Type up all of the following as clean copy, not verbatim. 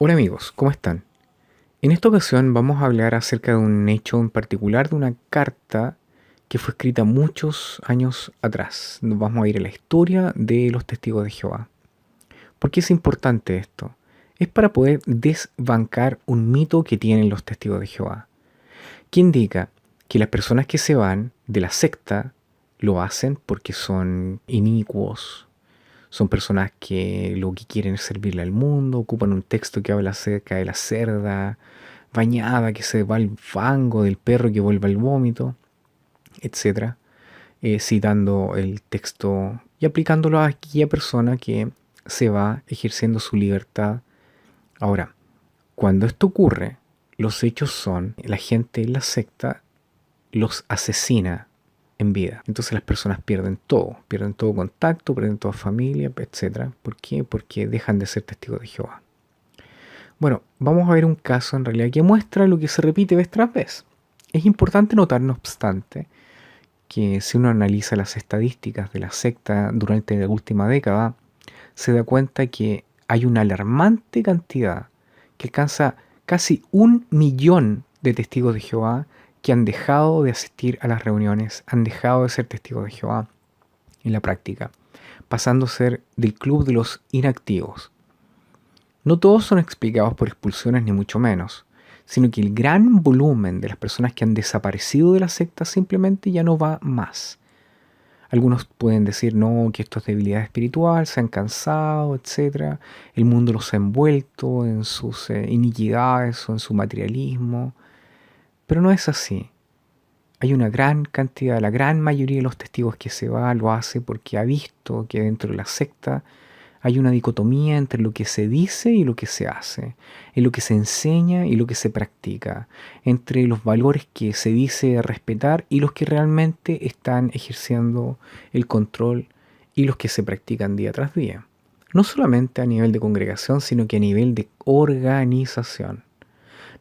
Hola amigos, ¿cómo están? En esta ocasión vamos a hablar acerca de un hecho en particular, de una carta que fue escrita muchos años atrás. Nos vamos a ir a la historia de los testigos de Jehová. ¿Por qué es importante esto? Es para poder desbancar un mito que tienen los testigos de Jehová, que indica que las personas que se van de la secta lo hacen porque son inicuos, son personas que lo que quieren es servirle al mundo, ocupan un texto que habla acerca de la cerda bañada que se va al fango, del perro que vuelve al vómito, etcétera, citando el texto y aplicándolo a aquella persona que se va ejerciendo su libertad. Ahora, cuando esto ocurre, los hechos son, la gente en la secta los asesina en vida. Entonces las personas pierden todo contacto, pierden toda familia, etc. ¿Por qué? Porque dejan de ser testigos de Jehová. Bueno, vamos a ver un caso en realidad que muestra lo que se repite vez tras vez. Es importante notar, no obstante, que si uno analiza las estadísticas de la secta durante la última década, se da cuenta que hay una alarmante cantidad que alcanza casi 1 millón de testigos de Jehová que han dejado de asistir a las reuniones, han dejado de ser testigos de Jehová en la práctica, pasando a ser del club de los inactivos. No todos son explicados por expulsiones ni mucho menos, sino que el gran volumen de las personas que han desaparecido de la secta simplemente ya no va más. Algunos pueden decir no, que esto es debilidad espiritual, se han cansado, etc. El mundo los ha envuelto en sus iniquidades o en su materialismo, pero no es así. Hay una gran cantidad, la gran mayoría de los testigos que se va lo hace porque ha visto que dentro de la secta hay una dicotomía entre lo que se dice y lo que se hace, en lo que se enseña y lo que se practica, entre los valores que se dice respetar y los que realmente están ejerciendo el control y los que se practican día tras día. No solamente a nivel de congregación, sino que a nivel de organización.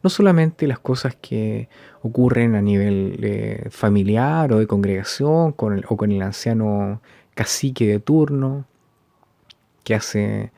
No solamente las cosas que ocurren a nivel familiar o de congregación o con el anciano cacique de turno, que hace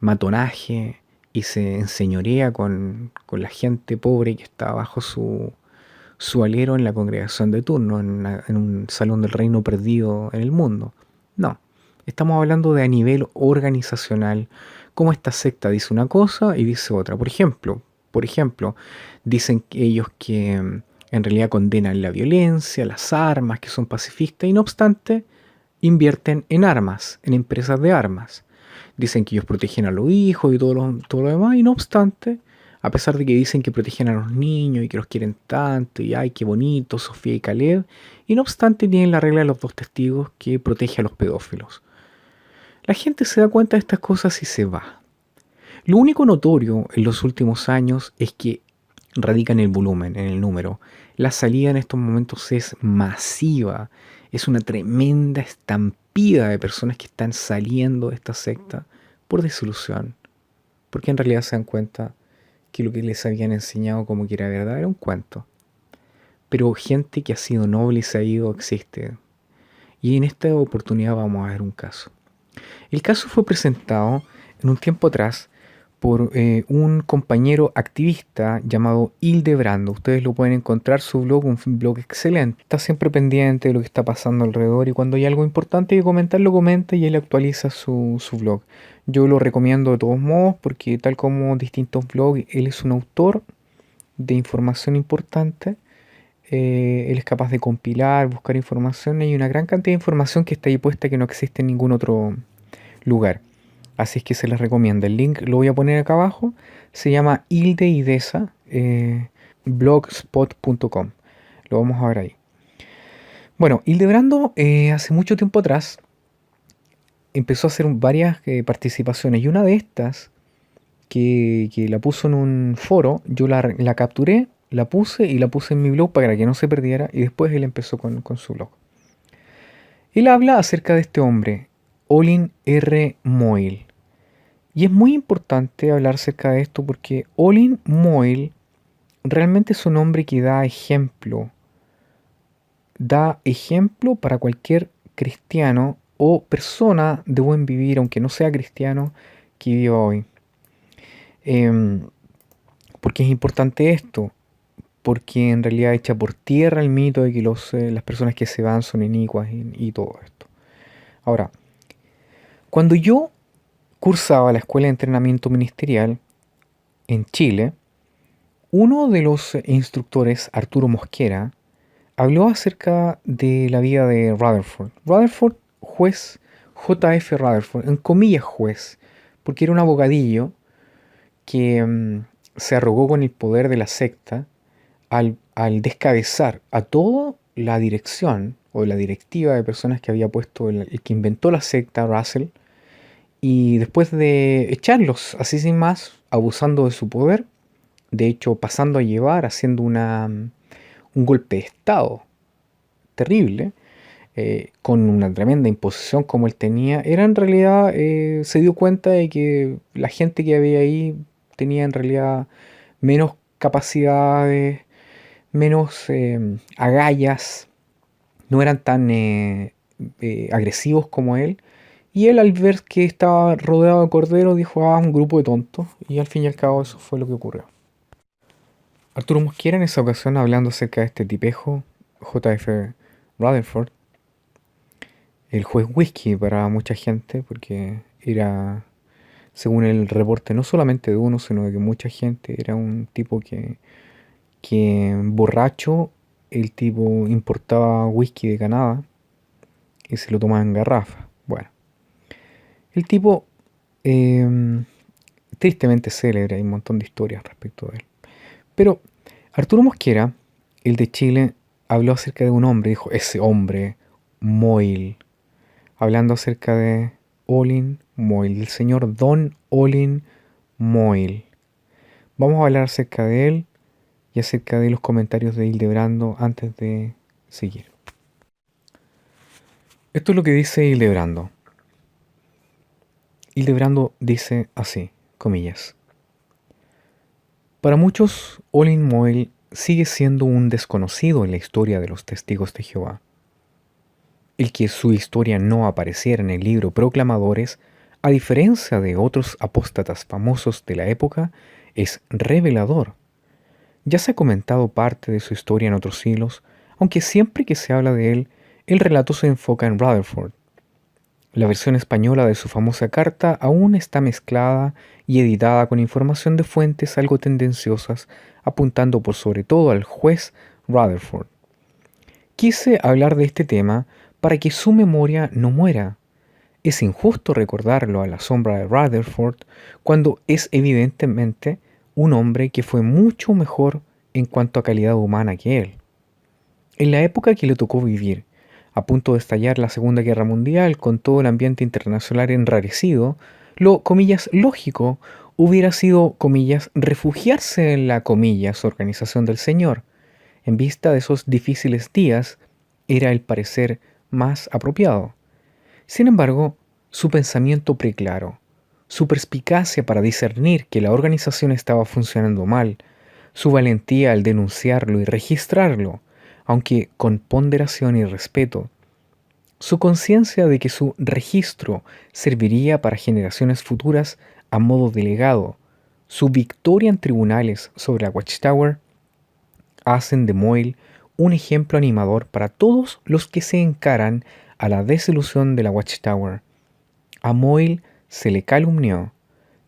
matonaje y se enseñorea con la gente pobre que está bajo su alero en la congregación de turno, en un salón del reino perdido en el mundo. No, estamos hablando de a nivel organizacional, cómo esta secta dice una cosa y dice otra. Por ejemplo, dicen que ellos que en realidad condenan la violencia, las armas, que son pacifistas y no obstante invierten en armas, en empresas de armas. Dicen que ellos protegen a los hijos y todo lo demás, y no obstante, a pesar de que dicen que protegen a los niños y que los quieren tanto, y ay, qué bonito, Sofía y Caleb, y no obstante tienen la regla de los dos testigos que protege a los pedófilos. La gente se da cuenta de estas cosas y se va. Lo único notorio en los últimos años es que radica en el volumen, en el número. La salida en estos momentos es masiva, es una tremenda estampida de personas que están saliendo de esta secta por desilusión, porque en realidad se dan cuenta que lo que les habían enseñado como que era verdad era un cuento. Pero gente que ha sido noble y se ha ido existe. Y en esta oportunidad vamos a ver un caso. El caso fue presentado en un tiempo atrás por un compañero activista llamado Hildebrando. Ustedes lo pueden encontrar, su blog, un blog excelente. Está siempre pendiente de lo que está pasando alrededor y cuando hay algo importante que comentar, lo comenta y él actualiza su blog. Yo lo recomiendo de todos modos porque tal como distintos blogs, él es un autor de información importante. Él es capaz de compilar, buscar información y hay una gran cantidad de información que está ahí puesta que no existe en ningún otro lugar. Así es que se les recomienda. El link lo voy a poner acá abajo. Se llama Hilde Idesa, blogspot.com. Lo vamos a ver ahí. Bueno, Hildebrando hace mucho tiempo atrás empezó a hacer varias participaciones y una de estas que la puso en un foro, yo la capturé, la puse y la puse en mi blog para que no se perdiera y después él empezó con su blog. Él habla acerca de este hombre, Olin R. Moyle. Y es muy importante hablar acerca de esto porque Olin Moyle realmente es un hombre que da ejemplo para cualquier cristiano o persona de buen vivir, aunque no sea cristiano, que viva hoy. Em, ¿Por qué es importante esto? Porque en realidad echa por tierra el mito de que las personas que se van son inicuas y todo esto. Ahora, cuando yo cursaba la escuela de entrenamiento ministerial en Chile, uno de los instructores, Arturo Mosquera, habló acerca de la vida de Rutherford. Rutherford, juez, J.F. Rutherford, en comillas juez, porque era un abogadillo que se arrogó con el poder de la secta al descabezar a toda la dirección o la directiva de personas que había puesto el que inventó la secta, Russell, y después de echarlos así sin más, abusando de su poder, de hecho pasando a llevar, haciendo un golpe de Estado terrible, con una tremenda imposición como él tenía, era en realidad, se dio cuenta de que la gente que había ahí tenía en realidad menos capacidades, menos agallas, no eran tan agresivos como él. Y él al ver que estaba rodeado de corderos dijo, ah, un grupo de tontos. Y al fin y al cabo eso fue lo que ocurrió. Arturo Mosquera en esa ocasión hablando acerca de este tipejo, J.F. Rutherford, el juez whisky para mucha gente, porque era, según el reporte, no solamente de uno, sino de que mucha gente, era un tipo que borracho, el tipo importaba whisky de Canadá y se lo tomaba en garrafa. Bueno, el tipo, em, tristemente célebre, hay un montón de historias respecto de él. Pero Arturo Mosquera, el de Chile, habló acerca de un hombre, dijo, ese hombre, Moyle, hablando acerca de Olin Moyle, el señor Don Olin Moyle. Vamos a hablar acerca de él y acerca de los comentarios de Hildebrando antes de seguir. Esto es lo que dice Hildebrando. Hildebrando dice así, comillas. Para muchos, Olin Moyle sigue siendo un desconocido en la historia de los testigos de Jehová. El que su historia no apareciera en el libro Proclamadores, a diferencia de otros apóstatas famosos de la época, es revelador. Ya se ha comentado parte de su historia en otros siglos, aunque siempre que se habla de él, el relato se enfoca en Rutherford. La versión española de su famosa carta aún está mezclada y editada con información de fuentes algo tendenciosas, apuntando por sobre todo al juez Rutherford. Quise hablar de este tema para que su memoria no muera. Es injusto recordarlo a la sombra de Rutherford cuando es evidentemente un hombre que fue mucho mejor en cuanto a calidad humana que él. En la época que le tocó vivir, a punto de estallar la Segunda Guerra Mundial con todo el ambiente internacional enrarecido, lo, comillas, lógico hubiera sido, comillas, refugiarse en la, comillas, organización del Señor. En vista de esos difíciles días, era el parecer más apropiado. Sin embargo, su pensamiento preclaro, su perspicacia para discernir que la organización estaba funcionando mal, su valentía al denunciarlo y registrarlo, aunque con ponderación y respeto, su conciencia de que su registro serviría para generaciones futuras a modo de legado, su victoria en tribunales sobre la Watchtower, hacen de Moyle un ejemplo animador para todos los que se encaran a la desilusión de la Watchtower. A Moyle se le calumnió,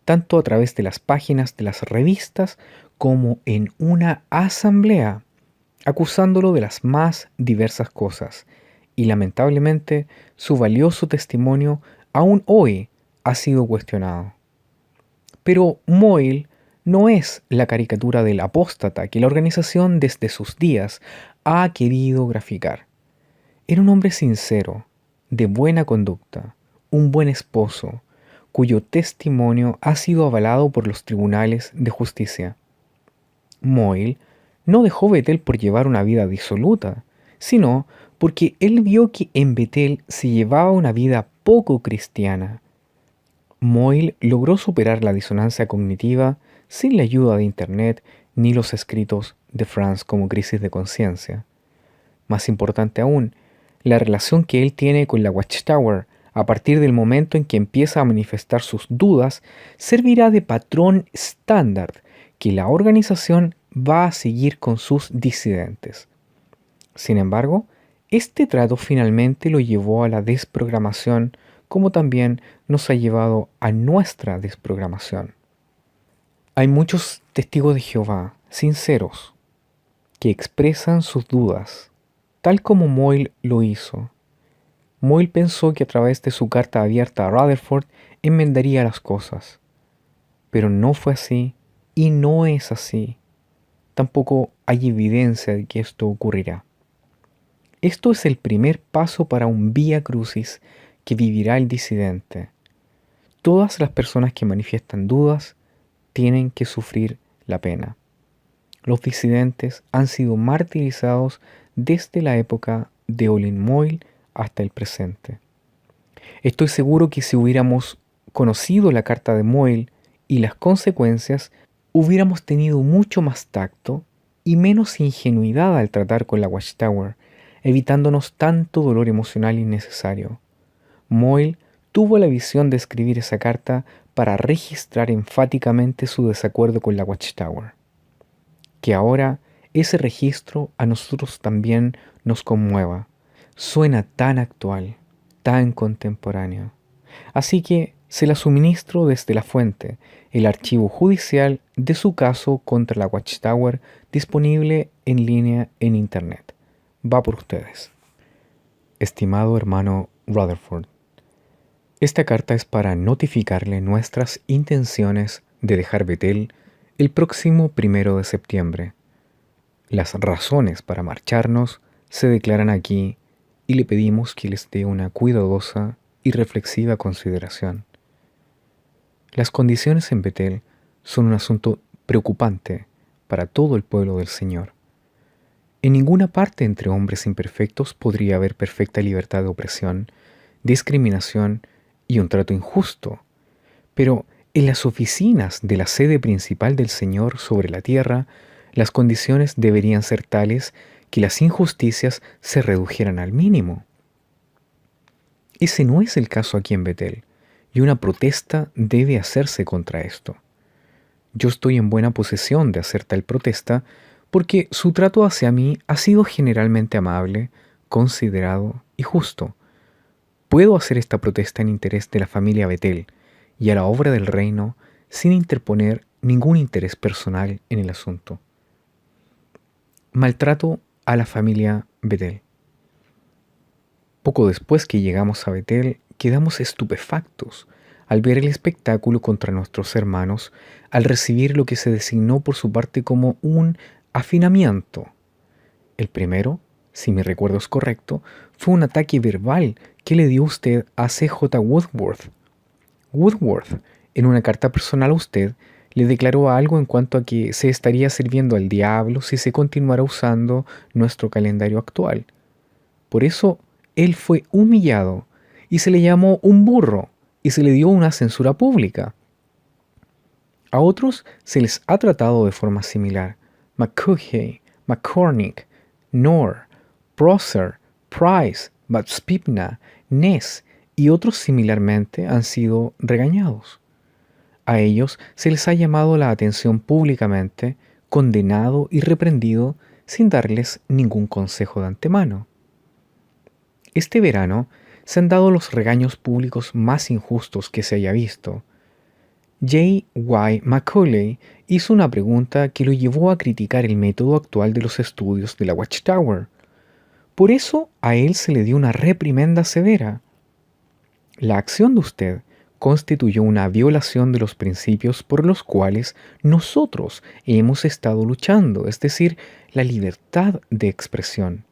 tanto a través de las páginas de las revistas como en una asamblea, acusándolo de las más diversas cosas, y lamentablemente su valioso testimonio aún hoy ha sido cuestionado. Pero Moyle no es la caricatura del apóstata que la organización desde sus días ha querido graficar. Era un hombre sincero, de buena conducta, un buen esposo, cuyo testimonio ha sido avalado por los tribunales de justicia. Moyle no dejó Betel por llevar una vida disoluta, sino porque él vio que en Betel se llevaba una vida poco cristiana. Moyle logró superar la disonancia cognitiva sin la ayuda de Internet ni los escritos de Franz como crisis de conciencia. Más importante aún, la relación que él tiene con la Watchtower A partir del momento en que empieza a manifestar sus dudas, servirá de patrón estándar que la organización va a seguir con sus disidentes. Sin embargo, este trato finalmente lo llevó a la desprogramación, como también nos ha llevado a nuestra desprogramación. Hay muchos testigos de Jehová, sinceros, que expresan sus dudas, tal como Moyle lo hizo. Moyle pensó que a través de su carta abierta a Rutherford enmendaría las cosas, pero no fue así y no es así. Tampoco hay evidencia de que esto ocurrirá. Esto es el primer paso para un vía crucis que vivirá el disidente. Todas las personas que manifiestan dudas tienen que sufrir la pena. Los disidentes han sido martirizados desde la época de Olin Moyle hasta el presente. Estoy seguro que si hubiéramos conocido la carta de Moyle y las consecuencias, hubiéramos tenido mucho más tacto y menos ingenuidad al tratar con la Watchtower, evitándonos tanto dolor emocional innecesario. Moyle tuvo la visión de escribir esa carta para registrar enfáticamente su desacuerdo con la Watchtower. Que ahora ese registro a nosotros también nos conmueva. Suena tan actual, tan contemporáneo. Así que se la suministro desde la fuente, el archivo judicial de su caso contra la Watchtower, disponible en línea en Internet. Va por ustedes. Estimado hermano Rutherford, esta carta es para notificarle nuestras intenciones de dejar Betel el próximo 1 de septiembre. Las razones para marcharnos se declaran aquí y le pedimos que les dé una cuidadosa y reflexiva consideración. Las condiciones en Betel son un asunto preocupante para todo el pueblo del Señor. En ninguna parte entre hombres imperfectos podría haber perfecta libertad de opresión, discriminación y un trato injusto, pero en las oficinas de la sede principal del Señor sobre la tierra, las condiciones deberían ser tales que las injusticias se redujeran al mínimo. Ese no es el caso aquí en Betel, y una protesta debe hacerse contra esto. Yo estoy en buena posesión de hacer tal protesta porque su trato hacia mí ha sido generalmente amable, considerado y justo. Puedo hacer esta protesta en interés de la familia Betel y a la obra del reino sin interponer ningún interés personal en el asunto. Maltrato a la familia Betel. Poco después que llegamos a Betel, quedamos estupefactos al ver el espectáculo contra nuestros hermanos, al recibir lo que se designó por su parte como un afinamiento. El primero, si mi recuerdo es correcto, fue un ataque verbal que le dio usted a C.J. Woodworth. Woodworth, en una carta personal a usted, le declaró algo en cuanto a que se estaría sirviendo al diablo si se continuara usando nuestro calendario actual. Por eso, él fue humillado y se le llamó un burro y se le dio una censura pública. A otros se les ha tratado de forma similar. McCaughey, McCormick, Knorr, Prosser, Price, Batspipna, Ness y otros similarmente han sido regañados. A ellos se les ha llamado la atención públicamente, condenado y reprendido sin darles ningún consejo de antemano. Este verano se han dado los regaños públicos más injustos que se haya visto. J. Y. Macaulay hizo una pregunta que lo llevó a criticar el método actual de los estudios de la Watchtower. Por eso a él se le dio una reprimenda severa. La acción de usted constituyó una violación de los principios por los cuales nosotros hemos estado luchando, es decir, la libertad de expresión.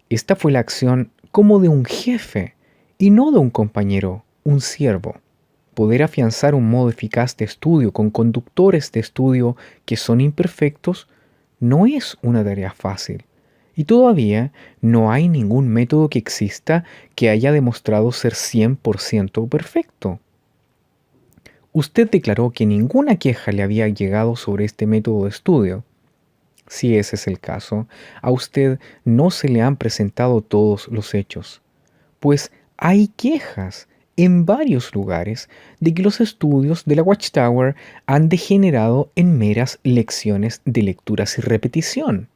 Esta fue la acción como de un jefe y no de un compañero, un siervo. Poder afianzar un modo eficaz de estudio con conductores de estudio que son imperfectos no es una tarea fácil. Y todavía no hay ningún método que exista que haya demostrado ser 100% perfecto. Usted declaró que ninguna queja le había llegado sobre este método de estudio. Si ese es el caso, a usted no se le han presentado todos los hechos, pues hay quejas en varios lugares de que los estudios de la Watchtower han degenerado en meras lecciones de lecturas y repetición.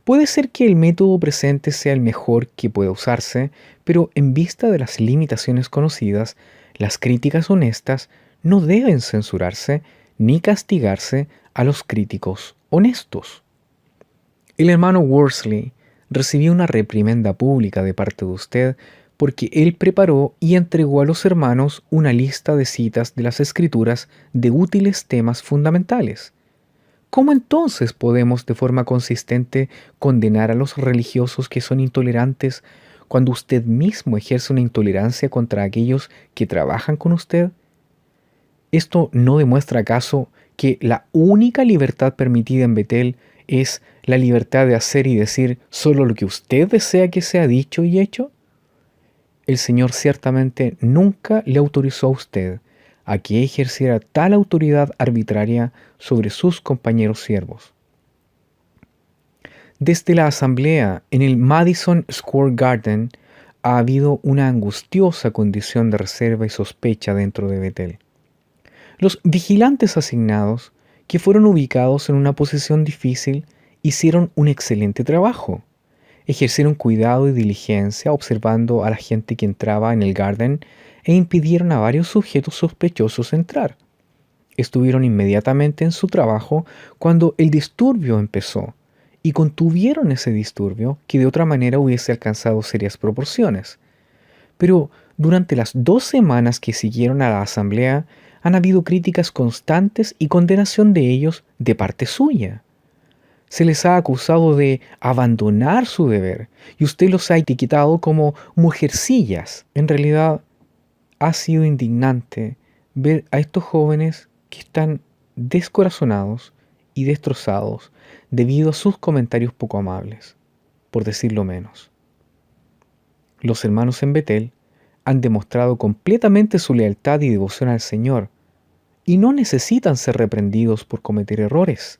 Puede ser que el método presente sea el mejor que pueda usarse, pero en vista de las limitaciones conocidas, las críticas honestas no deben censurarse ni castigarse a los críticos honestos. El hermano Worsley recibió una reprimenda pública de parte de usted porque él preparó y entregó a los hermanos una lista de citas de las Escrituras de útiles temas fundamentales. ¿Cómo entonces podemos de forma consistente condenar a los religiosos que son intolerantes cuando usted mismo ejerce una intolerancia contra aquellos que trabajan con usted? ¿Esto no demuestra acaso que la única libertad permitida en Betel es la libertad de hacer y decir solo lo que usted desea que sea dicho y hecho? El Señor ciertamente nunca le autorizó a usted a que ejerciera tal autoridad arbitraria sobre sus compañeros siervos. Desde la asamblea en el Madison Square Garden ha habido una angustiosa condición de reserva y sospecha dentro de Betel. Los vigilantes asignados, que fueron ubicados en una posición difícil, hicieron un excelente trabajo. Ejercieron cuidado y diligencia observando a la gente que entraba en el Garden e impidieron a varios sujetos sospechosos entrar. Estuvieron inmediatamente en su trabajo cuando el disturbio empezó y contuvieron ese disturbio que de otra manera hubiese alcanzado serias proporciones. Pero durante las 2 semanas que siguieron a la asamblea han habido críticas constantes y condenación de ellos de parte suya. Se les ha acusado de abandonar su deber y usted los ha etiquetado como mujercillas. En realidad, ha sido indignante ver a estos jóvenes que están descorazonados y destrozados debido a sus comentarios poco amables, por decirlo menos. Los hermanos en Betel han demostrado completamente su lealtad y devoción al Señor y no necesitan ser reprendidos por cometer errores.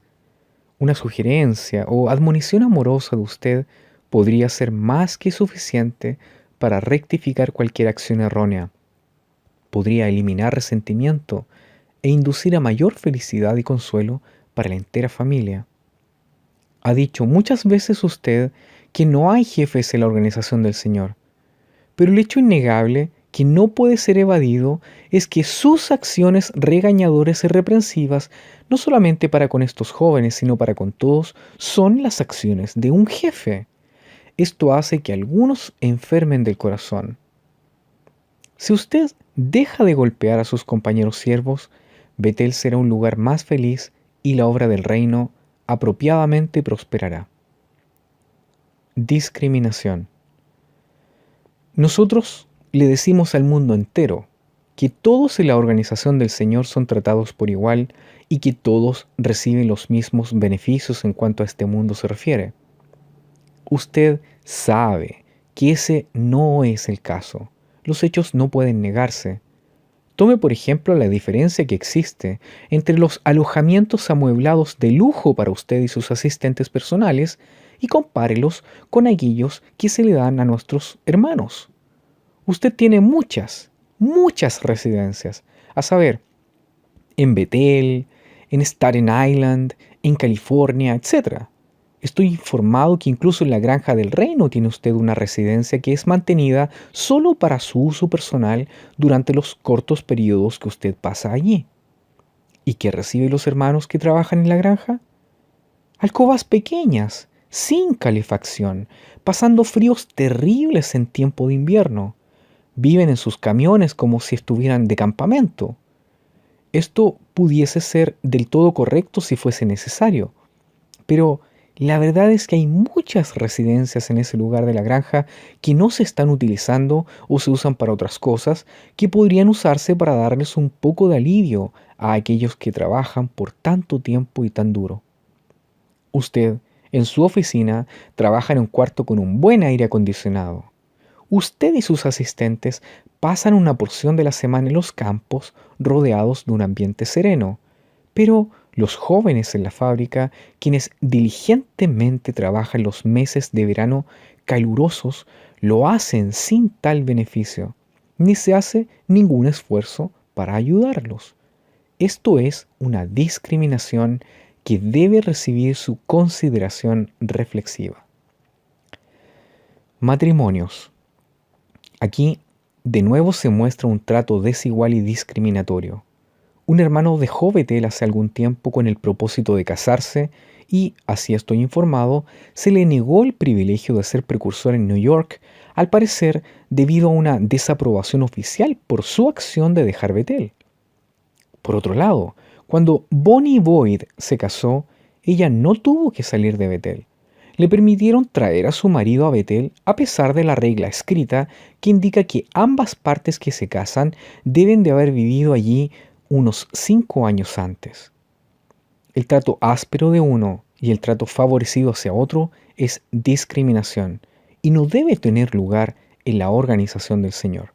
Una sugerencia o admonición amorosa de usted podría ser más que suficiente para rectificar cualquier acción errónea. Podría eliminar resentimiento e inducir a mayor felicidad y consuelo para la entera familia. Ha dicho muchas veces usted que no hay jefes en la organización del Señor, pero el hecho innegable que no puede ser evadido es que sus acciones regañadoras y reprensivas, no solamente para con estos jóvenes, sino para con todos, son las acciones de un jefe. Esto hace que algunos enfermen del corazón. Si usted deja de golpear a sus compañeros siervos, Betel será un lugar más feliz y la obra del reino apropiadamente prosperará. Discriminación. Nosotros le decimos al mundo entero que todos en la organización del Señor son tratados por igual y que todos reciben los mismos beneficios en cuanto a este mundo se refiere. Usted sabe que ese no es el caso. Los hechos no pueden negarse. Tome por ejemplo la diferencia que existe entre los alojamientos amueblados de lujo para usted y sus asistentes personales y compárelos con aquellos que se le dan a nuestros hermanos. Usted tiene muchas residencias, a saber, en Bethel, en Staten Island, en California, etc. Estoy informado que incluso en la Granja del Reino tiene usted una residencia que es mantenida solo para su uso personal durante los cortos periodos que usted pasa allí. ¿Y qué reciben los hermanos que trabajan en la granja? Alcobas pequeñas, sin calefacción, pasando fríos terribles en tiempo de invierno. Viven en sus camiones como si estuvieran de campamento. Esto pudiese ser del todo correcto si fuese necesario, pero la verdad es que hay muchas residencias en ese lugar de la granja que no se están utilizando o se usan para otras cosas que podrían usarse para darles un poco de alivio a aquellos que trabajan por tanto tiempo y tan duro. Usted, en su oficina, trabaja en un cuarto con un buen aire acondicionado. Usted y sus asistentes pasan una porción de la semana en los campos rodeados de un ambiente sereno, pero los jóvenes en la fábrica, quienes diligentemente trabajan los meses de verano calurosos, lo hacen sin tal beneficio, ni se hace ningún esfuerzo para ayudarlos. Esto es una discriminación que debe recibir su consideración reflexiva. Matrimonios. Aquí de nuevo se muestra un trato desigual y discriminatorio. Un hermano dejó Betel hace algún tiempo con el propósito de casarse y, así estoy informado, se le negó el privilegio de ser precursor en New York, al parecer debido a una desaprobación oficial por su acción de dejar Betel. Por otro lado, cuando Bonnie Boyd se casó, ella no tuvo que salir de Betel. Le permitieron traer a su marido a Betel a pesar de la regla escrita que indica que ambas partes que se casan deben de haber vivido allí unos 5 años antes. El trato áspero de uno y el trato favorecido hacia otro es discriminación y no debe tener lugar en la organización del Señor.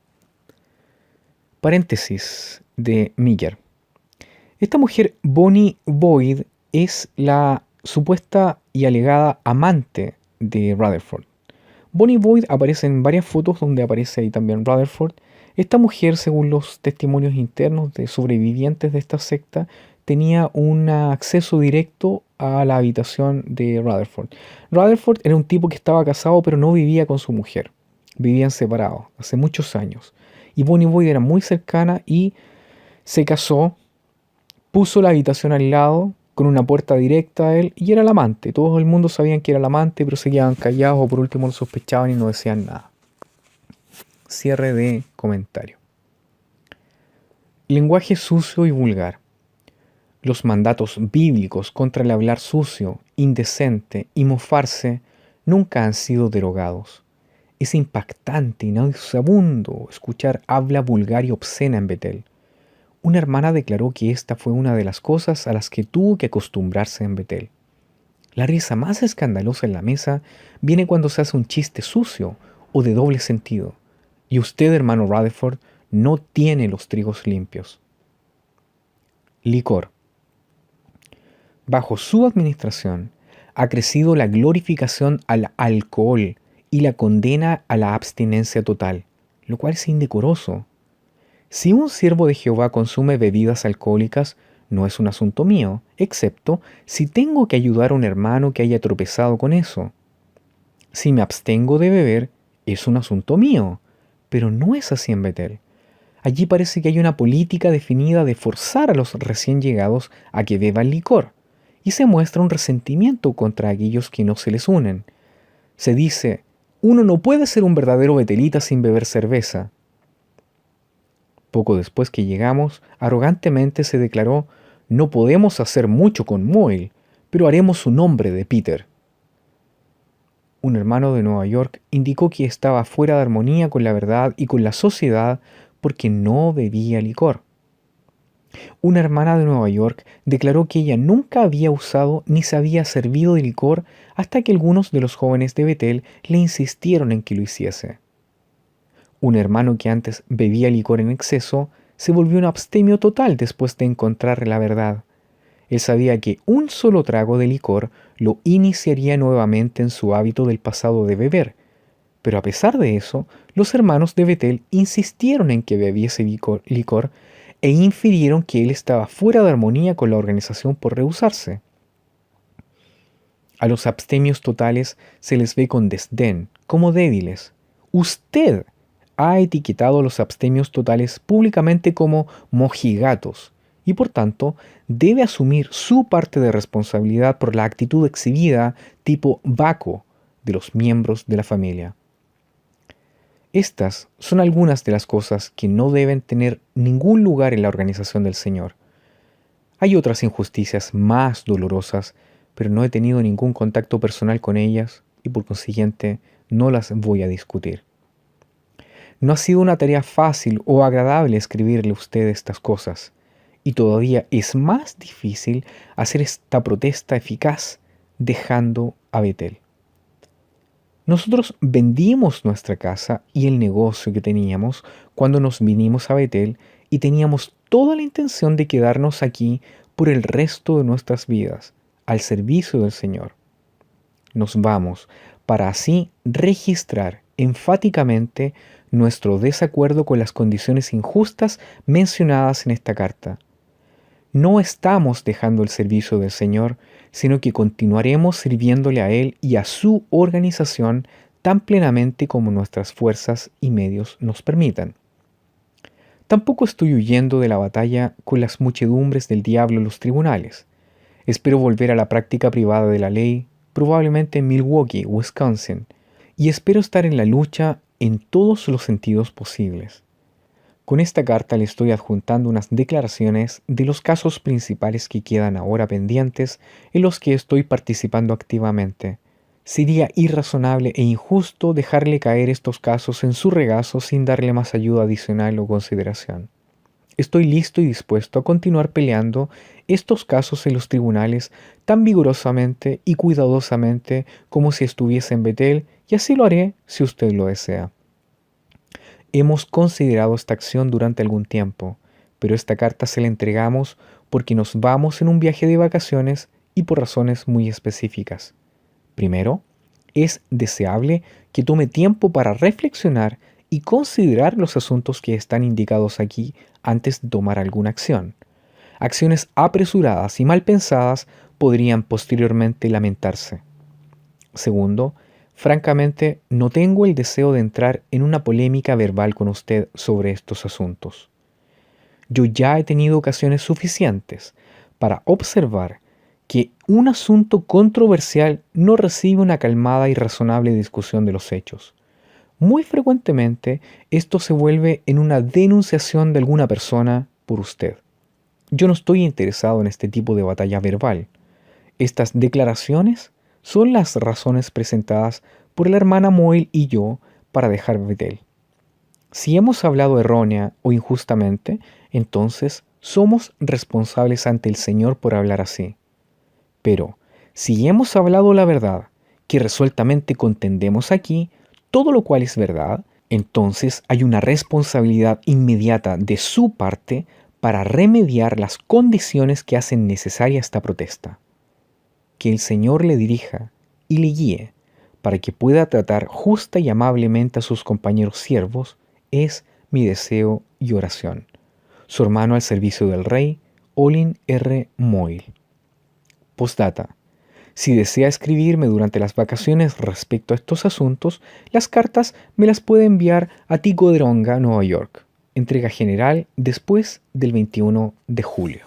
Paréntesis de Miller. Esta mujer, Bonnie Boyd, es la supuesta y alegada amante de Rutherford. Bonnie Boyd aparece en varias fotos donde aparece ahí también Rutherford. Esta mujer, según los testimonios internos de sobrevivientes de esta secta, tenía un acceso directo a la habitación de Rutherford. Rutherford era un tipo que estaba casado pero no vivía con su mujer. Vivían separados hace muchos años. Y Bonnie Boyd era muy cercana y se casó, puso la habitación al lado con una puerta directa a él y era el amante. Todo el mundo sabían que era el amante, pero se quedaban callados o por último lo sospechaban y no decían nada. Cierre de comentario. Lenguaje sucio y vulgar. Los mandatos bíblicos contra el hablar sucio, indecente y mofarse nunca han sido derogados. Es impactante y nauseabundo escuchar habla vulgar y obscena en Betel. Una hermana declaró que esta fue una de las cosas a las que tuvo que acostumbrarse en Betel. La risa más escandalosa en la mesa viene cuando se hace un chiste sucio o de doble sentido. Y usted, hermano Rutherford, no tiene los trigos limpios. Licor. Bajo su administración ha crecido la glorificación al alcohol y la condena a la abstinencia total, lo cual es indecoroso. Si un siervo de Jehová consume bebidas alcohólicas, no es un asunto mío, excepto si tengo que ayudar a un hermano que haya tropezado con eso. Si me abstengo de beber, es un asunto mío, pero no es así en Betel. Allí parece que hay una política definida de forzar a los recién llegados a que beban licor, y se muestra un resentimiento contra aquellos que no se les unen. Se dice, uno no puede ser un verdadero betelita sin beber cerveza. Poco después que llegamos, arrogantemente se declaró, no podemos hacer mucho con Moyle, pero haremos un hombre de Peter. Un hermano de Nueva York indicó que estaba fuera de armonía con la verdad y con la sociedad porque no bebía licor. Una hermana de Nueva York declaró que ella nunca había usado ni se había servido de licor hasta que algunos de los jóvenes de Betel le insistieron en que lo hiciese. Un hermano que antes bebía licor en exceso se volvió un abstemio total después de encontrar la verdad. Él sabía que un solo trago de licor lo iniciaría nuevamente en su hábito del pasado de beber, pero a pesar de eso, los hermanos de Betel insistieron en que bebiese licor e infirieron que él estaba fuera de armonía con la organización por rehusarse. A los abstemios totales se les ve con desdén, como débiles. Usted ha etiquetado a los abstemios totales públicamente como mojigatos y por tanto debe asumir su parte de responsabilidad por la actitud exhibida tipo Baco de los miembros de la familia. Estas son algunas de las cosas que no deben tener ningún lugar en la organización del Señor. Hay otras injusticias más dolorosas, pero no he tenido ningún contacto personal con ellas y por consiguiente no las voy a discutir. No ha sido una tarea fácil o agradable escribirle a usted estas cosas, y todavía es más difícil hacer esta protesta eficaz dejando a Betel. Nosotros vendimos nuestra casa y el negocio que teníamos cuando nos vinimos a Betel y teníamos toda la intención de quedarnos aquí por el resto de nuestras vidas, al servicio del Señor. Nos vamos para así registrar enfáticamente nuestro desacuerdo con las condiciones injustas mencionadas en esta carta. No estamos dejando el servicio del Señor, sino que continuaremos sirviéndole a Él y a su organización tan plenamente como nuestras fuerzas y medios nos permitan. Tampoco estoy huyendo de la batalla con las muchedumbres del diablo en los tribunales. Espero volver a la práctica privada de la ley, probablemente en Milwaukee, Wisconsin, y espero estar en la lucha en todos los sentidos posibles. Con esta carta le estoy adjuntando unas declaraciones de los casos principales que quedan ahora pendientes en los que estoy participando activamente. Sería irrazonable e injusto dejarle caer estos casos en su regazo sin darle más ayuda adicional o consideración. Estoy listo y dispuesto a continuar peleando estos casos en los tribunales tan vigorosamente y cuidadosamente como si estuviese en Betel, y así lo haré si usted lo desea. Hemos considerado esta acción durante algún tiempo, pero esta carta se la entregamos porque nos vamos en un viaje de vacaciones y por razones muy específicas. Primero, es deseable que tome tiempo para reflexionar y considerar los asuntos que están indicados aquí antes de tomar alguna acción. Acciones apresuradas y mal pensadas podrían posteriormente lamentarse. Segundo, francamente, no tengo el deseo de entrar en una polémica verbal con usted sobre estos asuntos. Yo ya he tenido ocasiones suficientes para observar que un asunto controversial no recibe una calmada y razonable discusión de los hechos. Muy frecuentemente esto se vuelve en una denunciación de alguna persona por usted. Yo no estoy interesado en este tipo de batalla verbal. Estas declaraciones son las razones presentadas por la hermana Moyle y yo para dejar Betel. Si hemos hablado errónea o injustamente, entonces somos responsables ante el Señor por hablar así. Pero si hemos hablado la verdad, que resueltamente contendemos aquí, todo lo cual es verdad, entonces hay una responsabilidad inmediata de su parte para remediar las condiciones que hacen necesaria esta protesta. Que el Señor le dirija y le guíe para que pueda tratar justa y amablemente a sus compañeros siervos es mi deseo y oración. Su hermano al servicio del Rey, Olin R. Moyle. Postdata. Si desea escribirme durante las vacaciones respecto a estos asuntos, las cartas me las puede enviar a Ticonderoga, Nueva York. Entrega general después del 21 de julio.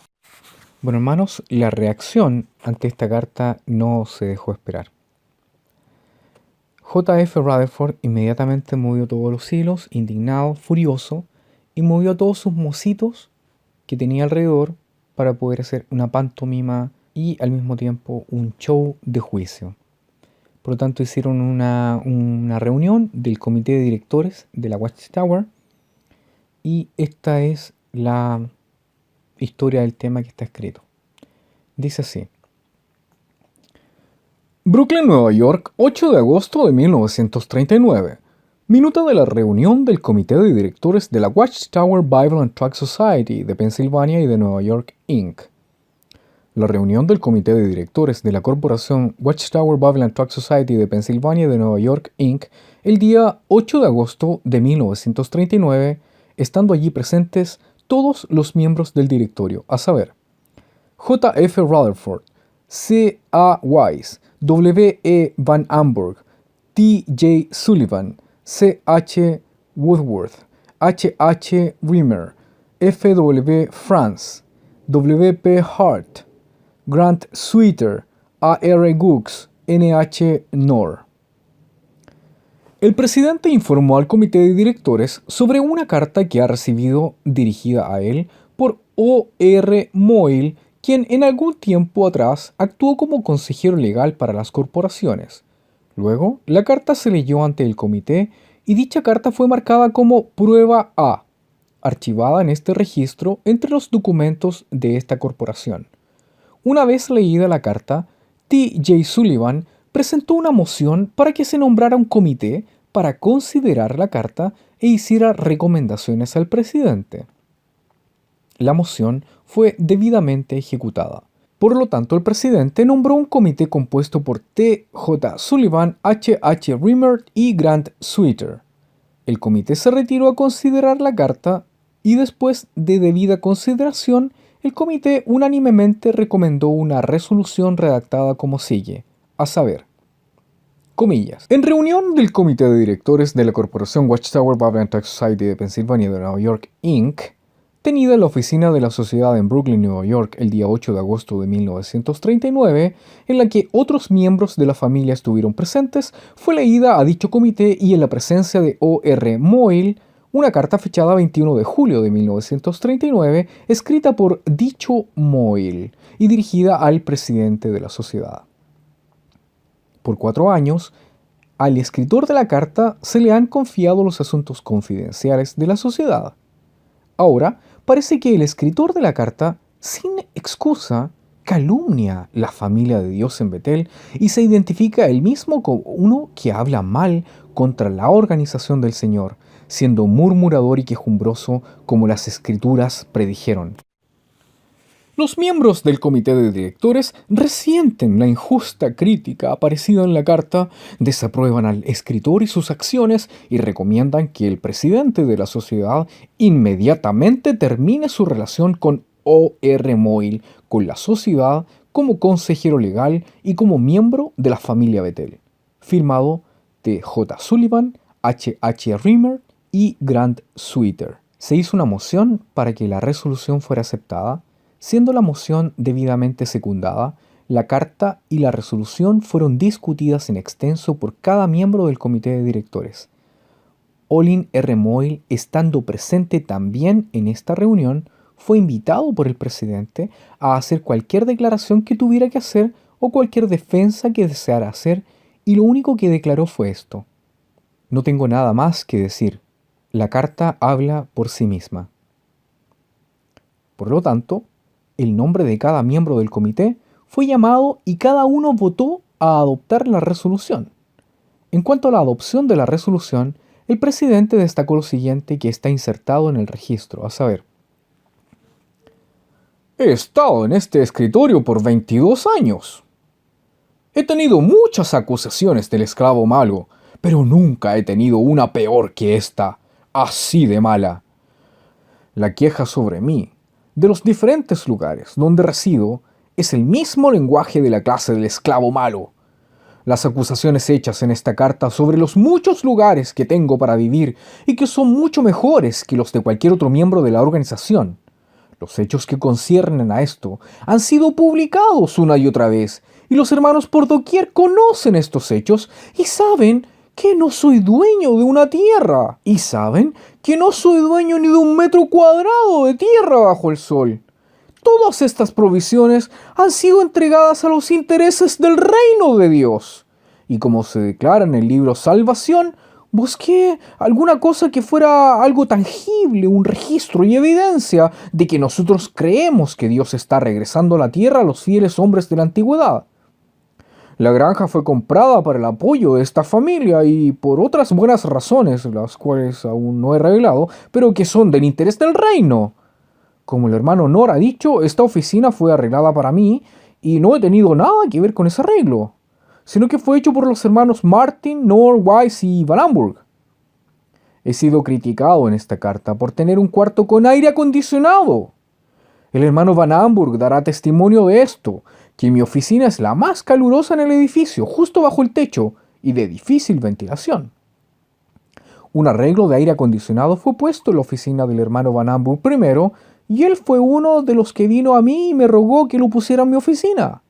Bueno, hermanos, la reacción ante esta carta no se dejó esperar. J.F. Rutherford inmediatamente movió todos los hilos, indignado, furioso, y movió a todos sus mocitos que tenía alrededor para poder hacer una pantomima y al mismo tiempo un show de juicio. Por lo tanto, hicieron una reunión del comité de directores de la Watchtower y esta es la historia del tema que está escrito. Dice así. Brooklyn, Nueva York, 8 de agosto de 1939. Minuta de la reunión del comité de directores de la Watchtower Bible and Tract Society de Pensilvania y de Nueva York, Inc. La reunión del comité de directores de la corporación Watchtower Bible and Tract Society de Pensilvania y de Nueva York, Inc., el día 8 de agosto de 1939, estando allí presentes todos los miembros del directorio, a saber, J. F. Rutherford, C. A. Wise, W. E. Van Amburg, T. J. Sullivan, C. H. Woodworth, H. H. Rimmer, F. W. France, W. P. Hart, Grant Sweeter, A. R. Gooks, N. H. Knorr. El presidente informó al comité de directores sobre una carta que ha recibido dirigida a él por O. R. Moyle, quien en algún tiempo atrás actuó como consejero legal para las corporaciones. Luego, la carta se leyó ante el comité y dicha carta fue marcada como Prueba A, archivada en este registro entre los documentos de esta corporación. Una vez leída la carta, T. J. Sullivan presentó una moción para que se nombrara un comité para considerar la carta e hiciera recomendaciones al presidente. La moción fue debidamente ejecutada. Por lo tanto, el presidente nombró un comité compuesto por T. J. Sullivan, H. H. Rimmer y Grant Sweeter. El comité se retiró a considerar la carta y después de debida consideración, el comité unánimemente recomendó una resolución redactada como sigue, a saber, comillas, en reunión del comité de directores de la corporación Watchtower Bible and Text Society de Pensilvania de Nueva York, Inc., tenida en la oficina de la sociedad en Brooklyn, Nueva York, el día 8 de agosto de 1939, en la que otros miembros de la familia estuvieron presentes, fue leída a dicho comité y en la presencia de O. R. Moyle, una carta fechada 21 de julio de 1939, escrita por dicho Moyle y dirigida al presidente de la sociedad. Por 4 años, al escritor de la carta se le han confiado los asuntos confidenciales de la sociedad. Ahora, parece que el escritor de la carta, sin excusa, calumnia la familia de Dios en Betel y se identifica él mismo como uno que habla mal contra la organización del Señor, siendo murmurador y quejumbroso como las escrituras predijeron. Los miembros del comité de directores resienten la injusta crítica aparecida en la carta, desaprueban al escritor y sus acciones y recomiendan que el presidente de la sociedad inmediatamente termine su relación con O. R. Moyle, con la sociedad, como consejero legal y como miembro de la familia Betel. Firmado T. J. Sullivan, H. H. Rimmer y Grant Sweeter. Se hizo una moción para que la resolución fuera aceptada. Siendo la moción debidamente secundada, la carta y la resolución fueron discutidas en extenso por cada miembro del comité de directores. Olin R. Moyle, estando presente también en esta reunión, fue invitado por el presidente a hacer cualquier declaración que tuviera que hacer o cualquier defensa que deseara hacer, y lo único que declaró fue esto: no tengo nada más que decir. La carta habla por sí misma. Por lo tanto, el nombre de cada miembro del comité fue llamado y cada uno votó a adoptar la resolución. En cuanto a la adopción de la resolución, el presidente destacó lo siguiente que está insertado en el registro, a saber: he estado en este escritorio por 22 años. He tenido muchas acusaciones del esclavo malo, pero nunca he tenido una peor que esta, así de mala. La queja sobre mí, de los diferentes lugares donde resido, es el mismo lenguaje de la clase del esclavo malo. Las acusaciones hechas en esta carta sobre los muchos lugares que tengo para vivir y que son mucho mejores que los de cualquier otro miembro de la organización. Los hechos que conciernen a esto han sido publicados una y otra vez, y los hermanos por doquier conocen estos hechos y saben que no soy dueño de una tierra, y saben que no soy dueño ni de un metro cuadrado de tierra bajo el sol. Todas estas provisiones han sido entregadas a los intereses del reino de Dios. Y como se declara en el libro Salvación, busqué alguna cosa que fuera algo tangible, un registro y evidencia de que nosotros creemos que Dios está regresando a la tierra a los fieles hombres de la antigüedad. La granja fue comprada para el apoyo de esta familia y por otras buenas razones, las cuales aún no he revelado, pero que son del interés del reino. Como el hermano Nor ha dicho, esta oficina fue arreglada para mí y no he tenido nada que ver con ese arreglo, sino que fue hecho por los hermanos Martin, Nor, Weiss y Van Amburg. He sido criticado en esta carta por tener un cuarto con aire acondicionado. El hermano Van Amburg dará testimonio de esto, que mi oficina es la más calurosa en el edificio, justo bajo el techo y de difícil ventilación. Un arreglo de aire acondicionado fue puesto en la oficina del hermano Van Amburg primero, y él fue uno de los que vino a mí y me rogó que lo pusiera en mi oficina.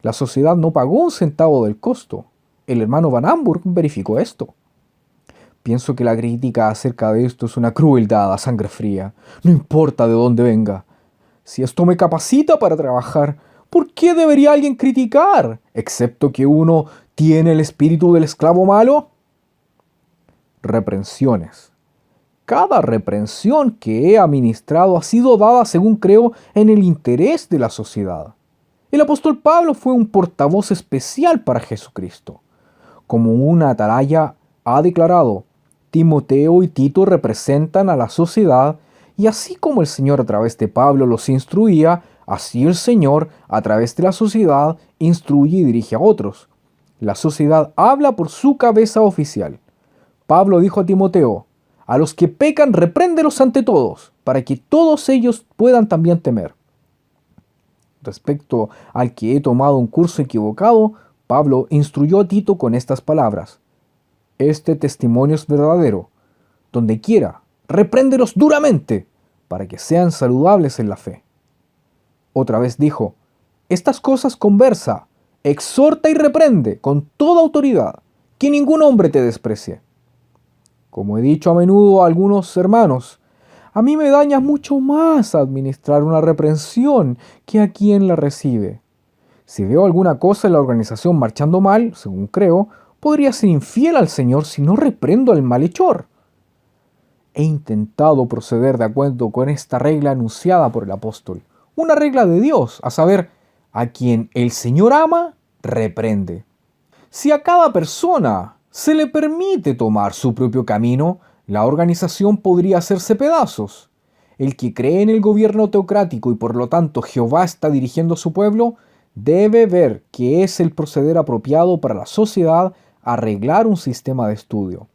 La sociedad no pagó un centavo del costo. El hermano Van Amburg verificó esto. Pienso que la crítica acerca de esto es una crueldad a sangre fría. No importa de dónde venga. Si esto me capacita para trabajar, ¿por qué debería alguien criticar, excepto que uno tiene el espíritu del esclavo malo? Reprensiones. Cada reprensión que he administrado ha sido dada, según creo, en el interés de la sociedad. El apóstol Pablo fue un portavoz especial para Jesucristo. Como una atalaya ha declarado, Timoteo y Tito representan a la sociedad, y así como el Señor a través de Pablo los instruía, Así el Señor, a través de la sociedad, instruye y dirige a otros. La sociedad habla por su cabeza oficial. Pablo dijo a Timoteo: a los que pecan, repréndelos ante todos, para que todos ellos puedan también temer. Respecto al que he tomado un curso equivocado, Pablo instruyó a Tito con estas palabras: este testimonio es verdadero. Donde quiera, repréndelos duramente, para que sean saludables en la fe. Otra vez dijo: estas cosas conversa, exhorta y reprende con toda autoridad, que ningún hombre te desprecie. Como he dicho a menudo a algunos hermanos, a mí me daña mucho más administrar una reprensión que a quien la recibe. Si veo alguna cosa en la organización marchando mal, según creo, podría ser infiel al Señor si no reprendo al malhechor. He intentado proceder de acuerdo con esta regla anunciada por el apóstol, una regla de Dios, a saber, a quien el Señor ama, reprende. Si a cada persona se le permite tomar su propio camino, la organización podría hacerse pedazos. El que cree en el gobierno teocrático y por lo tanto Jehová está dirigiendo a su pueblo, debe ver que es el proceder apropiado para la sociedad arreglar un sistema de estudio.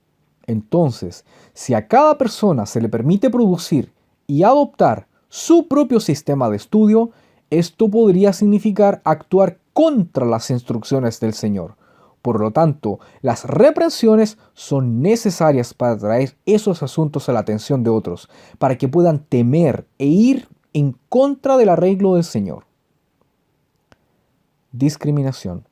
Entonces, si a cada persona se le permite producir y adoptar su propio sistema de estudio, esto podría significar actuar contra las instrucciones del Señor. Por lo tanto, las reprensiones son necesarias para traer esos asuntos a la atención de otros, para que puedan temer e ir en contra del arreglo del Señor. Discriminación.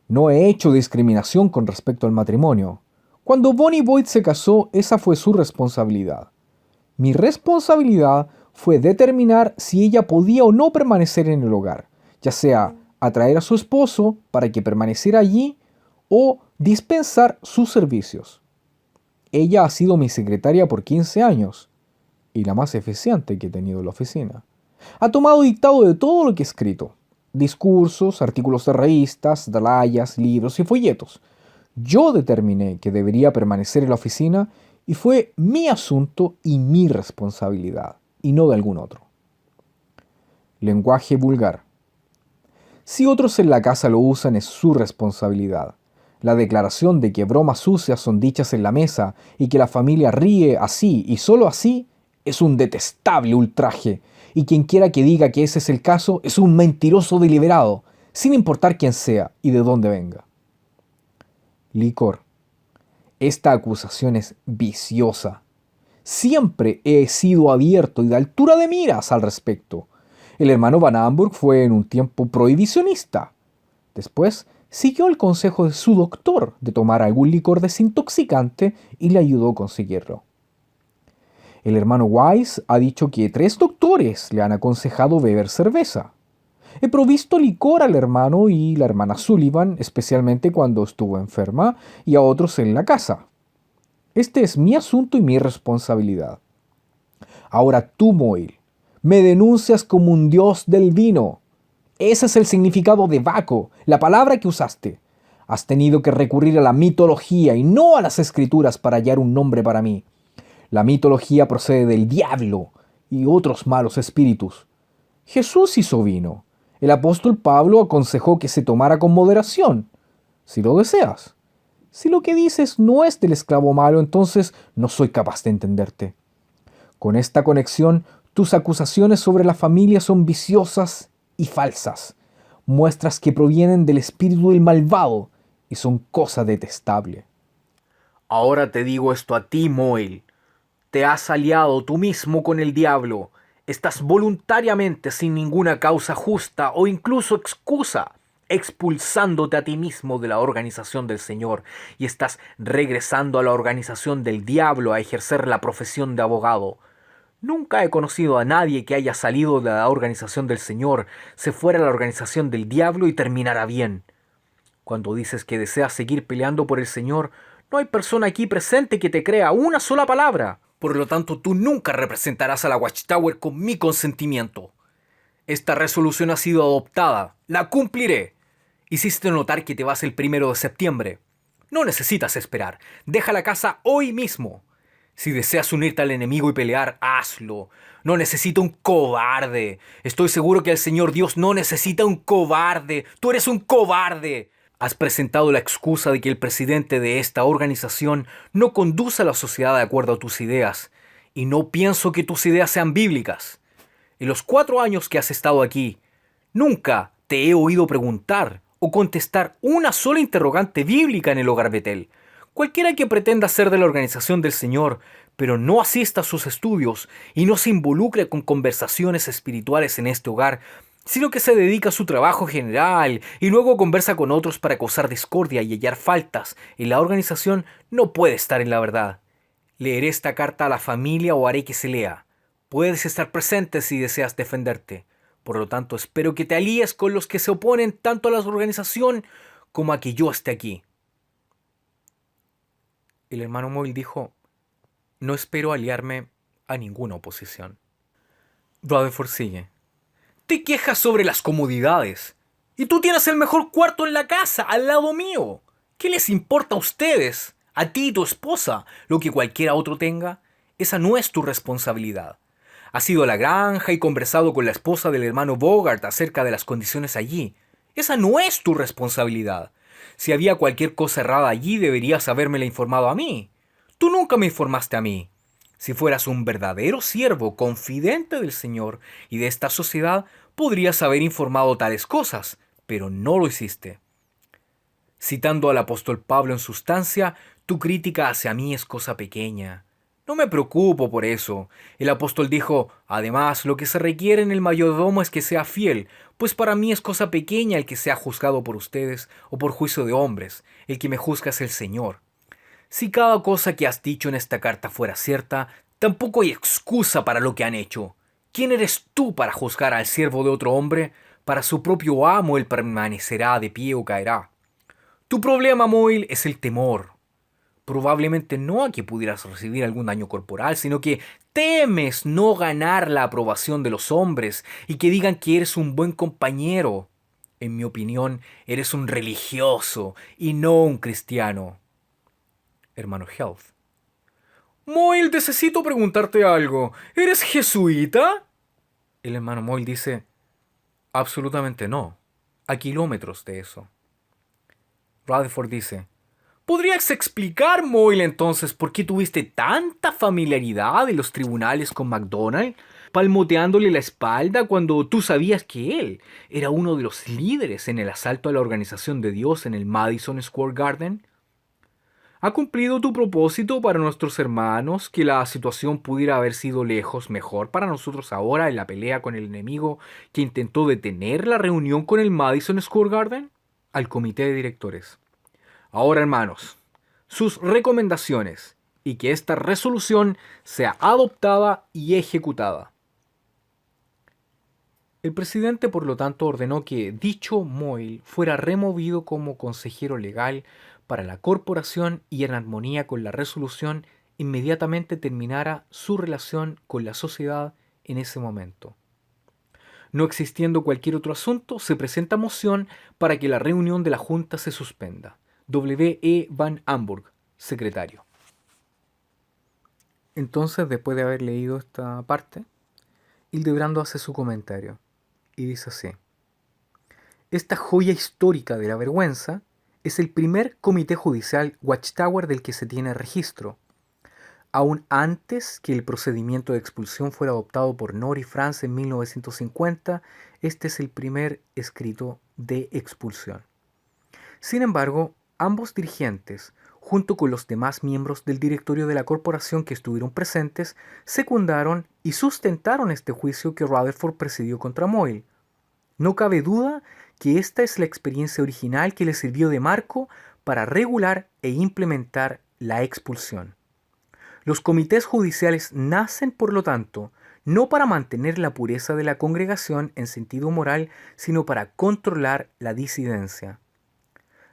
No he hecho discriminación con respecto al matrimonio. Cuando Bonnie Boyd se casó, esa fue su responsabilidad. Mi responsabilidad fue determinar si ella podía o no permanecer en el hogar, ya sea atraer a su esposo para que permaneciera allí o dispensar sus servicios. Ella ha sido mi secretaria por 15 años y la más eficiente que he tenido en la oficina. Ha tomado dictado de todo lo que he escrito: discursos, artículos de revistas, dalayas, libros y folletos. Yo determiné que debería permanecer en la oficina y fue mi asunto y mi responsabilidad, y no de algún otro. Lenguaje vulgar. Si otros en la casa lo usan es su responsabilidad. La declaración de que bromas sucias son dichas en la mesa y que la familia ríe así y solo así es un detestable ultraje, y quien quiera que diga que ese es el caso es un mentiroso deliberado, sin importar quién sea y de dónde venga. Licor. Esta acusación es viciosa. Siempre he sido abierto y de altura de miras al respecto. El hermano Van Amburg fue en un tiempo prohibicionista. Después siguió el consejo de su doctor de tomar algún licor desintoxicante y le ayudó a conseguirlo. El hermano Wise ha dicho que 3 doctores le han aconsejado beber cerveza. He provisto licor al hermano y la hermana Sullivan, especialmente cuando estuvo enferma, y a otros en la casa. Este es mi asunto y mi responsabilidad. Ahora tú, Moyle, me denuncias como un dios del vino. Ese es el significado de Baco, la palabra que usaste. Has tenido que recurrir a la mitología y no a las escrituras para hallar un nombre para mí. La mitología procede del diablo y otros malos espíritus. Jesús hizo vino. El apóstol Pablo aconsejó que se tomara con moderación, si lo deseas. Si lo que dices no es del esclavo malo, entonces no soy capaz de entenderte. Con esta conexión, tus acusaciones sobre la familia son viciosas y falsas. Muestras que provienen del espíritu del malvado y son cosa detestable. Ahora te digo esto a ti, Moyle. Te has aliado tú mismo con el diablo. Estás voluntariamente, sin ninguna causa justa o incluso excusa, expulsándote a ti mismo de la organización del Señor y estás regresando a la organización del diablo a ejercer la profesión de abogado. Nunca he conocido a nadie que haya salido de la organización del Señor, se fuera a la organización del diablo y terminara bien. Cuando dices que deseas seguir peleando por el Señor, no hay persona aquí presente que te crea una sola palabra. Por lo tanto, tú nunca representarás a la Watchtower con mi consentimiento. Esta resolución ha sido adoptada. La cumpliré. Hiciste notar que te vas el 1 de septiembre. No necesitas esperar. Deja la casa hoy mismo. Si deseas unirte al enemigo y pelear, hazlo. No necesito un cobarde. Estoy seguro que el Señor Dios no necesita un cobarde. Tú eres un cobarde. Has presentado la excusa de que el presidente de esta organización no conduce a la sociedad de acuerdo a tus ideas. Y no pienso que tus ideas sean bíblicas. En los 4 años que has estado aquí, nunca te he oído preguntar o contestar una sola interrogante bíblica en el hogar Betel. Cualquiera que pretenda ser de la organización del Señor, pero no asista a sus estudios y no se involucre con conversaciones espirituales en este hogar, sino que se dedica a su trabajo general y luego conversa con otros para causar discordia y hallar faltas en la organización, no puede estar en la verdad. Leeré esta carta a la familia o haré que se lea. Puedes estar presente si deseas defenderte. Por lo tanto, espero que te alíes con los que se oponen tanto a la organización como a que yo esté aquí. El hermano Moyle dijo: no espero aliarme a ninguna oposición. Rutherford sigue: te quejas sobre las comodidades. Y tú tienes el mejor cuarto en la casa, al lado mío. ¿Qué les importa a ustedes, a ti y tu esposa, lo que cualquiera otro tenga? Esa no es tu responsabilidad. Has ido a la granja y conversado con la esposa del hermano Bogart acerca de las condiciones allí. Esa no es tu responsabilidad. Si había cualquier cosa errada allí, deberías habérmela informado a mí. Tú nunca me informaste a mí. Si fueras un verdadero siervo, confidente del Señor y de esta sociedad, podrías haber informado tales cosas, pero no lo hiciste. Citando al apóstol Pablo en sustancia, tu crítica hacia mí es cosa pequeña. No me preocupo por eso. El apóstol dijo: además, lo que se requiere en el mayordomo es que sea fiel, pues para mí es cosa pequeña el que sea juzgado por ustedes o por juicio de hombres. El que me juzga es el Señor. Si cada cosa que has dicho en esta carta fuera cierta, tampoco hay excusa para lo que han hecho. ¿Quién eres tú para juzgar al siervo de otro hombre? Para su propio amo él permanecerá de pie o caerá. Tu problema, Moyle, es el temor. Probablemente no a que pudieras recibir algún daño corporal, sino que temes no ganar la aprobación de los hombres y que digan que eres un buen compañero. En mi opinión, eres un religioso y no un cristiano. Hermano Health: Moyle, necesito preguntarte algo. ¿Eres jesuita? El hermano Moyle dice: absolutamente no. A kilómetros de eso. Rutherford dice: ¿podrías explicar, Moyle, entonces por qué tuviste tanta familiaridad en los tribunales con MacDonald, palmoteándole la espalda cuando tú sabías que él era uno de los líderes en el asalto a la organización de Dios en el Madison Square Garden? ¿Ha cumplido tu propósito para nuestros hermanos que la situación pudiera haber sido lejos mejor para nosotros ahora en la pelea con el enemigo que intentó detener la reunión con el Madison Square Garden? Al comité de directores: ahora, hermanos, sus recomendaciones y que esta resolución sea adoptada y ejecutada. El presidente, por lo tanto, ordenó que dicho Moyle fuera removido como consejero legal para la corporación y en armonía con la resolución inmediatamente terminara su relación con la sociedad en ese momento. No existiendo cualquier otro asunto, se presenta moción para que la reunión de la Junta se suspenda. W. E. Van Amburg, secretario. Entonces, después de haber leído esta parte, Hildebrando hace su comentario y dice así: esta joya histórica de la vergüenza es el primer comité judicial Watchtower del que se tiene registro. Aún antes que el procedimiento de expulsión fuera adoptado por Knorr y France en 1950, este es el primer escrito de expulsión. Sin embargo, ambos dirigentes, junto con los demás miembros del directorio de la corporación que estuvieron presentes, secundaron y sustentaron este juicio que Rutherford presidió contra Moyle. No cabe duda que esta es la experiencia original que le sirvió de marco para regular e implementar la expulsión. Los comités judiciales nacen, por lo tanto, no para mantener la pureza de la congregación en sentido moral, sino para controlar la disidencia.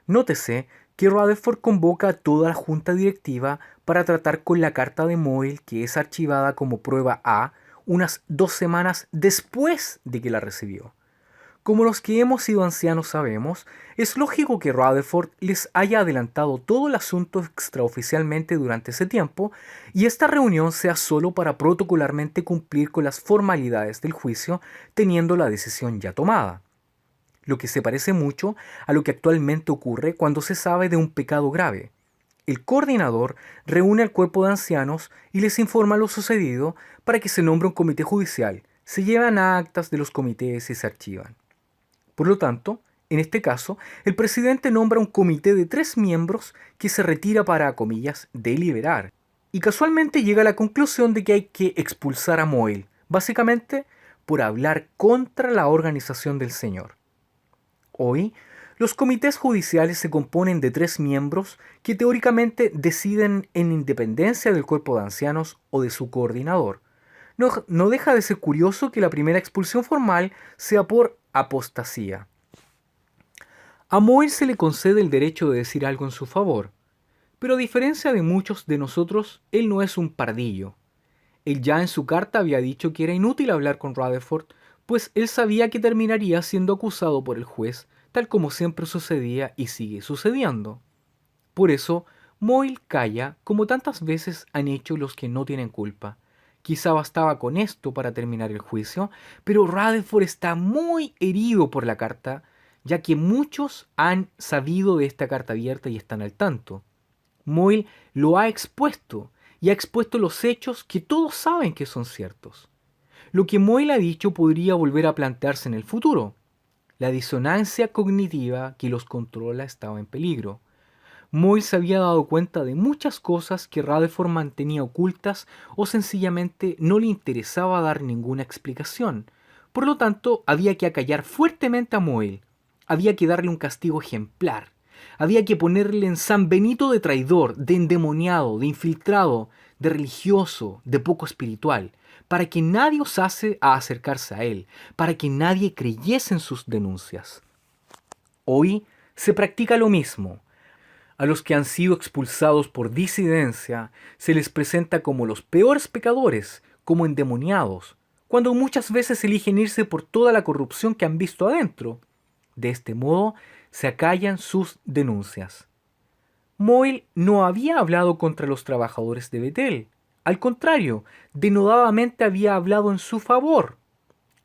Nótese que Rutherford convoca a toda la junta directiva para tratar con la carta de Moyle, que es archivada como prueba A unas 2 semanas después de que la recibió. Como los que hemos sido ancianos sabemos, es lógico que Rutherford les haya adelantado todo el asunto extraoficialmente durante ese tiempo y esta reunión sea solo para protocolarmente cumplir con las formalidades del juicio, teniendo la decisión ya tomada. Lo que se parece mucho a lo que actualmente ocurre cuando se sabe de un pecado grave. El coordinador reúne al cuerpo de ancianos y les informa lo sucedido para que se nombre un comité judicial, se llevan actas de los comités y se archivan. Por lo tanto, en este caso, el presidente nombra un comité de 3 miembros que se retira para, comillas, deliberar. Y casualmente llega a la conclusión de que hay que expulsar a Moyle, básicamente por hablar contra la organización del Señor. Hoy, los comités judiciales se componen de 3 miembros que teóricamente deciden en independencia del cuerpo de ancianos o de su coordinador. No deja de ser curioso que la primera expulsión formal sea por apostasía. A Moyle se le concede el derecho de decir algo en su favor, pero a diferencia de muchos de nosotros, él no es un pardillo. Él ya en su carta había dicho que era inútil hablar con Rutherford, pues él sabía que terminaría siendo acusado por el juez, tal como siempre sucedía y sigue sucediendo. Por eso, Moyle calla como tantas veces han hecho los que no tienen culpa. Quizá bastaba con esto para terminar el juicio, pero Rutherford está muy herido por la carta, ya que muchos han sabido de esta carta abierta y están al tanto. Moyle lo ha expuesto y ha expuesto los hechos que todos saben que son ciertos. Lo que Moyle ha dicho podría volver a plantearse en el futuro. La disonancia cognitiva que los controla estaba en peligro. Moyle se había dado cuenta de muchas cosas que Rutherford mantenía ocultas o sencillamente no le interesaba dar ninguna explicación. Por lo tanto, había que acallar fuertemente a Moyle. Había que darle un castigo ejemplar. Había que ponerle en San Benito de traidor, de endemoniado, de infiltrado, de religioso, de poco espiritual, para que nadie osase a acercarse a él, para que nadie creyese en sus denuncias. Hoy se practica lo mismo. A los que han sido expulsados por disidencia se les presenta como los peores pecadores, como endemoniados, cuando muchas veces eligen irse por toda la corrupción que han visto adentro. De este modo se acallan sus denuncias. Moyle no había hablado contra los trabajadores de Betel. Al contrario, denodadamente había hablado en su favor.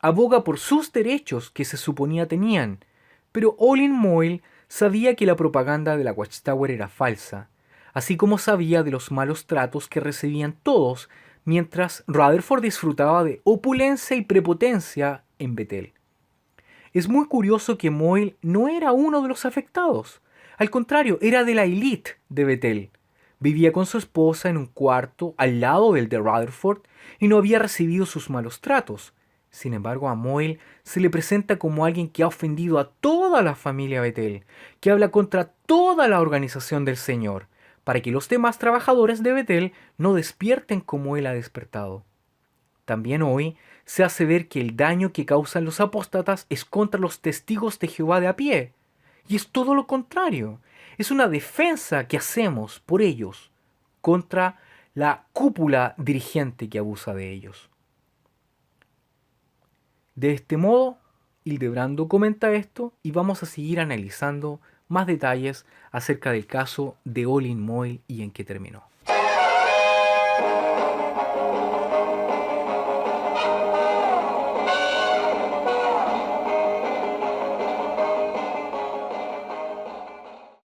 Aboga por sus derechos que se suponía tenían. Pero Olin Moyle sabía que la propaganda de la Watchtower era falsa, así como sabía de los malos tratos que recibían todos, mientras Rutherford disfrutaba de opulencia y prepotencia en Betel. Es muy curioso que Moyle no era uno de los afectados. Al contrario, era de la élite de Betel. Vivía con su esposa en un cuarto al lado del de Rutherford y no había recibido sus malos tratos. Sin embargo, a Moyle se le presenta como alguien que ha ofendido a toda la familia Betel, que habla contra toda la organización del Señor, para que los demás trabajadores de Betel no despierten como él ha despertado. También hoy se hace ver que el daño que causan los apóstatas es contra los testigos de Jehová de a pie. Y es todo lo contrario. Es una defensa que hacemos por ellos contra la cúpula dirigente que abusa de ellos. De este modo, Hildebrando comenta esto y vamos a seguir analizando más detalles acerca del caso de Olin Moyle y en qué terminó.